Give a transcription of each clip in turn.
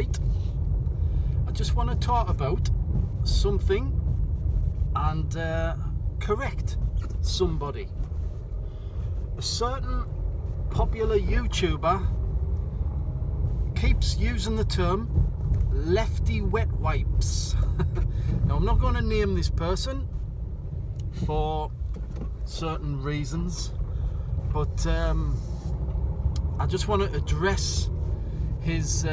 tonight I just want to talk about something and correct somebody. A certain popular YouTuber keeps using the term Lefty wet wipes. Now I'm not going to name this person for certain reasons, but I just want to address his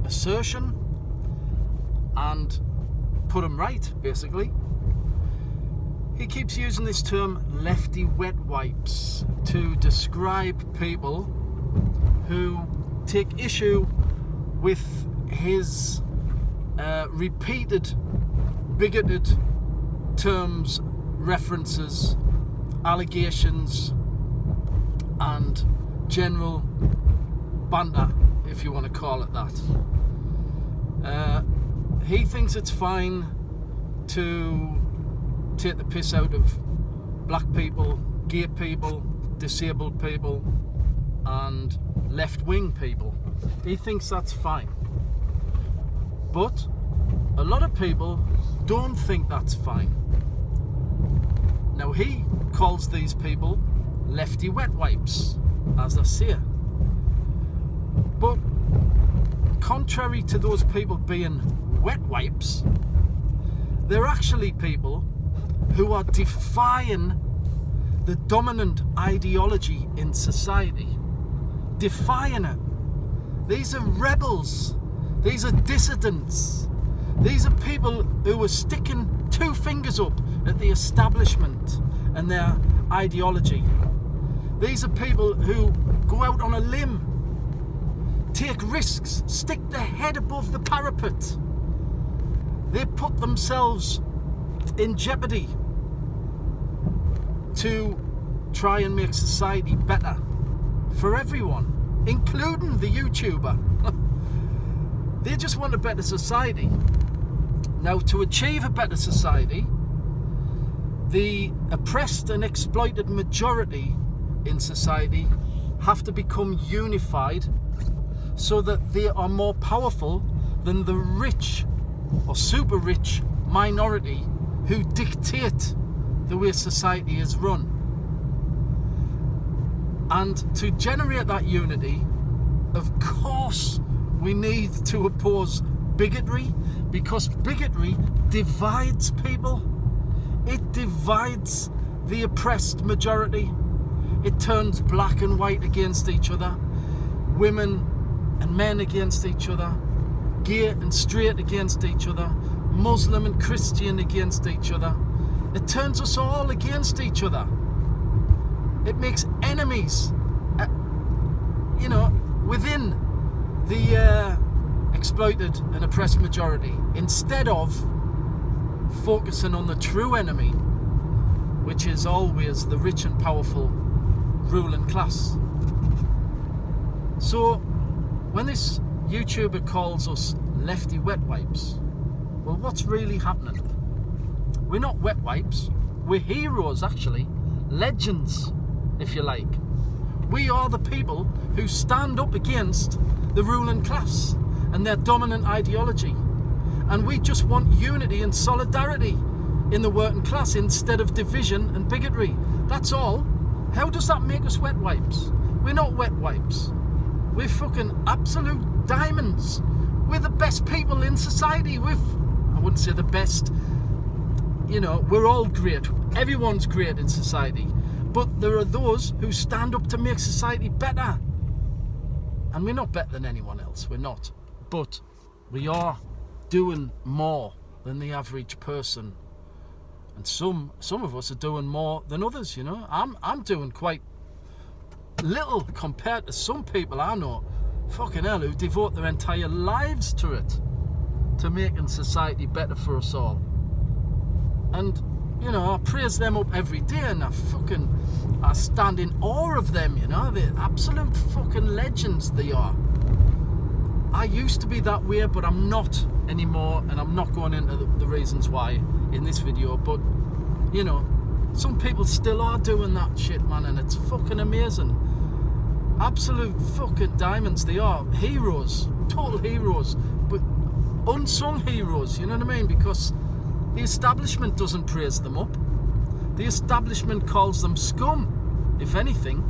assertion and put him right, basically. He keeps using this term lefty wet wipes to describe people who take issue with his repeated bigoted terms, references, allegations and general banter, if you want to call it that. He thinks it's fine to take the piss out of black people, gay people, disabled people and left-wing people. He thinks that's fine. But a lot of people don't think that's fine. Now he calls these people lefty wet wipes, as I say. But contrary to those people being wet wipes, they're actually people who are defying the dominant ideology in society. Defying it. These are rebels. These are dissidents. These are people who are sticking two fingers up at the establishment and their ideology. These are people who go out on a limb, take risks, stick their head above the parapet. They put themselves in jeopardy to try and make society better for everyone, including the YouTuber. They just want a better society. Now, to achieve a better society, the oppressed and exploited majority in society have to become unified so that they are more powerful than the rich or super rich minority who dictate the way society is run. And to generate that unity, of course, we need to oppose bigotry, because bigotry divides people. It divides the oppressed majority. It turns black and white against each other, women and men against each other, gay and straight against each other, Muslim and Christian against each other. It turns us all against each other. It makes enemies, within the exploited and oppressed majority, instead of focusing on the true enemy, which is always the rich and powerful ruling class. So when this YouTuber calls us lefty wet wipes, well, what's really happening? We're not wet wipes, we're heroes, actually, legends, if you like. We are the people who stand up against the ruling class and their dominant ideology, and we just want unity and solidarity in the working class instead of division and bigotry. That's all. How does that make us wet wipes? We're not wet wipes. We're fucking absolute diamonds. We're the best people in society. I wouldn't say the best, we're all great. Everyone's great in society. But there are those who stand up to make society better. And we're not better than anyone else, we're not. But we are doing more than the average person. And some of us are doing more than others, I'm doing quite little compared to some people I know, fucking hell, who devote their entire lives to it, to making society better for us all. And I praise them up every day, and I stand in awe of them, they're absolute fucking legends, they are. I used to be that way, but I'm not anymore, and I'm not going into the reasons why in this video, but some people still are doing that shit, man, and it's fucking amazing. Absolute fucking diamonds, they are heroes. total heroes, but unsung heroes, you know what I mean? Because the establishment doesn't praise them up. The establishment calls them scum, if anything,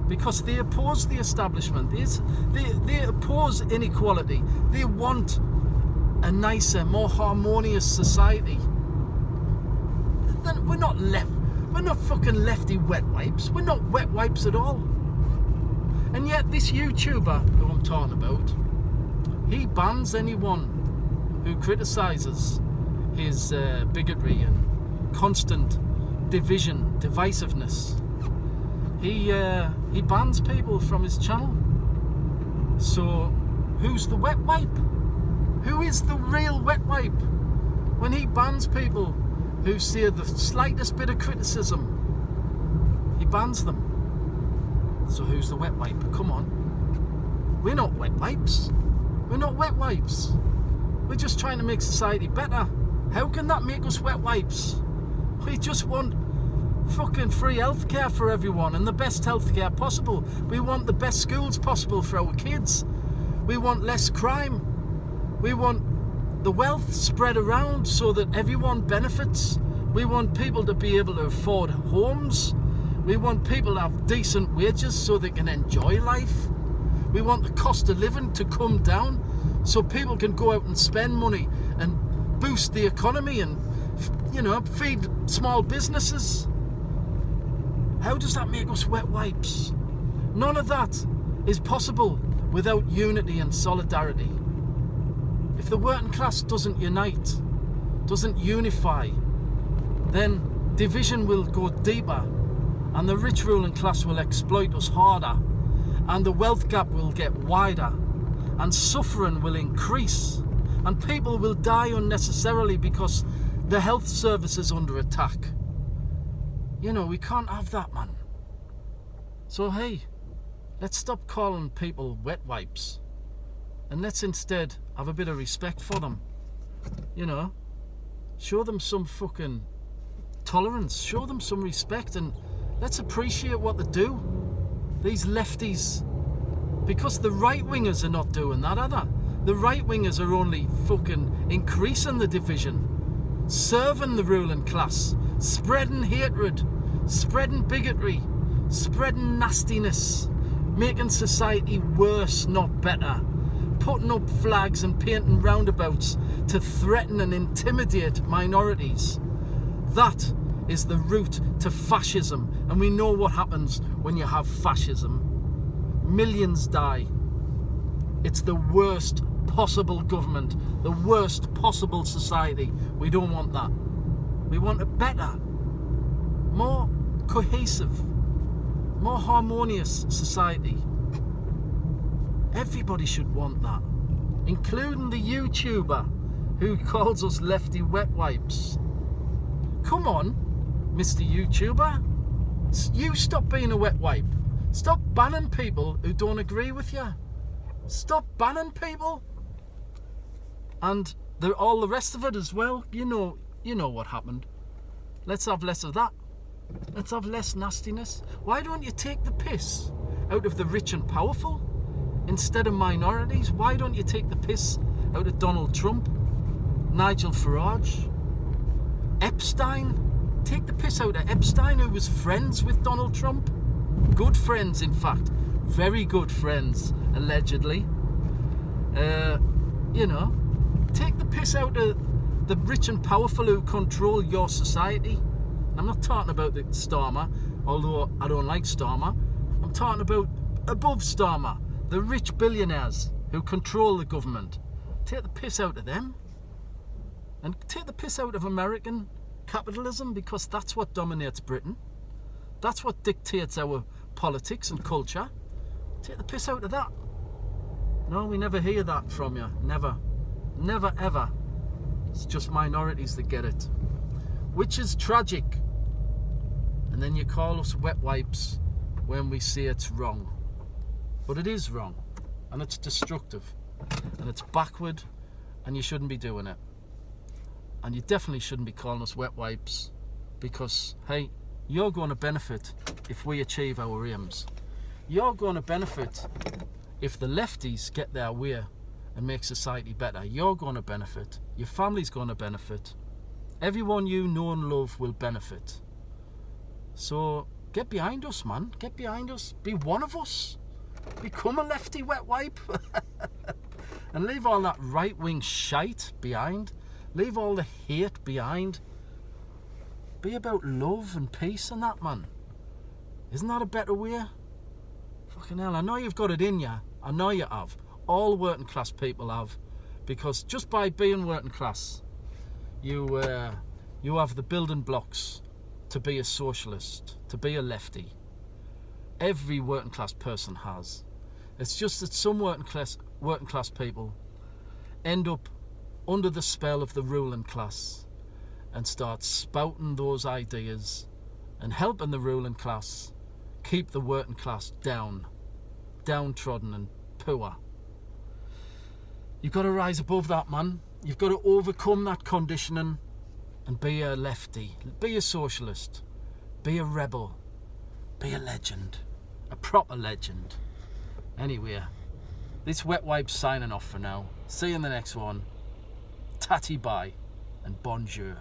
because they oppose the establishment. They oppose inequality. They want a nicer, more harmonious society. Then we're not fucking lefty wet wipes. We're not wet wipes at all. And yet this YouTuber who I'm talking about, he bans anyone who criticises his bigotry and constant division, divisiveness. He bans people from his channel. So who's the wet wipe? Who is the real wet wipe? When he bans people who say the slightest bit of criticism, he bans them. So who's the wet wipe? Come on. We're not wet wipes. We're not wet wipes. We're just trying to make society better. How can that make us wet wipes? We just want fucking free healthcare for everyone and the best healthcare possible. We want the best schools possible for our kids. We want less crime. We want the wealth spread around so that everyone benefits. We want people to be able to afford homes. We want people to have decent wages so they can enjoy life. We want the cost of living to come down so people can go out and spend money and boost the economy and, feed small businesses. How does that make us wet wipes? None of that is possible without unity and solidarity. If the working class doesn't unite, doesn't unify, then division will go deeper and the rich ruling class will exploit us harder and the wealth gap will get wider and suffering will increase and people will die unnecessarily because the health service is under attack. We can't have that, man. So hey, let's stop calling people wet wipes and let's instead have a bit of respect for them. Show them some fucking tolerance, show them some respect, and let's appreciate what they do. These lefties, because the right wingers are not doing that either. The right wingers are only fucking increasing the division, serving the ruling class, spreading hatred, spreading bigotry, spreading nastiness, making society worse, not better, putting up flags and painting roundabouts to threaten and intimidate minorities. That is the route to fascism, and we know what happens when you have fascism. Millions die. It's the worst possible government, the worst possible society. We don't want that. We want a better, more cohesive, more harmonious society. Everybody should want that, including the YouTuber who calls us lefty wet wipes. Come on, Mr. YouTuber, you stop being a wet wipe. Stop banning people who don't agree with you. Stop banning people. And all the rest of it as well. You know what happened. Let's have less of that. Let's have less nastiness. Why don't you take the piss out of the rich and powerful instead of minorities? Why don't you take the piss out of Donald Trump, Nigel Farage, Epstein? Take the piss out of Epstein, who was friends with Donald Trump. Good friends, in fact. Very good friends, allegedly. Take the piss out of the rich and powerful who control your society. I'm not talking about the Starmer, although I don't like Starmer. I'm talking about above Starmer, the rich billionaires who control the government. Take the piss out of them. And take the piss out of American capitalism, because that's what dominates Britain. That's what dictates our politics and culture. Take the piss out of that. No, we never hear that from you. Never. Never ever. It's just minorities that get it. Which is tragic. And then you call us wet wipes when we say it's wrong. But it is wrong. And it's destructive. And it's backward. And you shouldn't be doing it. And you definitely shouldn't be calling us wet wipes. Because, hey, you're going to benefit if we achieve our aims. You're going to benefit if the lefties get their way and make society better. You're going to benefit. Your family's going to benefit. Everyone you know and love will benefit. So get behind us, man. Get behind us. Be one of us. Become a lefty wet wipe. And leave all that right-wing shite behind. Leave all the hate behind. Be about love and peace and that, man. Isn't that a better way? Fucking hell, I know you've got it in you. I know you have. All working class people have. Because just by being working class, you have the building blocks to be a socialist, to be a lefty. Every working class person has. It's just that some working class people end up under the spell of the ruling class and start spouting those ideas and helping the ruling class keep the working class downtrodden and poor. You've got to rise above that, man. You've got to overcome that conditioning and be a lefty, be a socialist, be a rebel, be a legend, a proper legend. Anyway, this wet wipe's signing off for now. See you in the next one. Tatty bye and bonjour.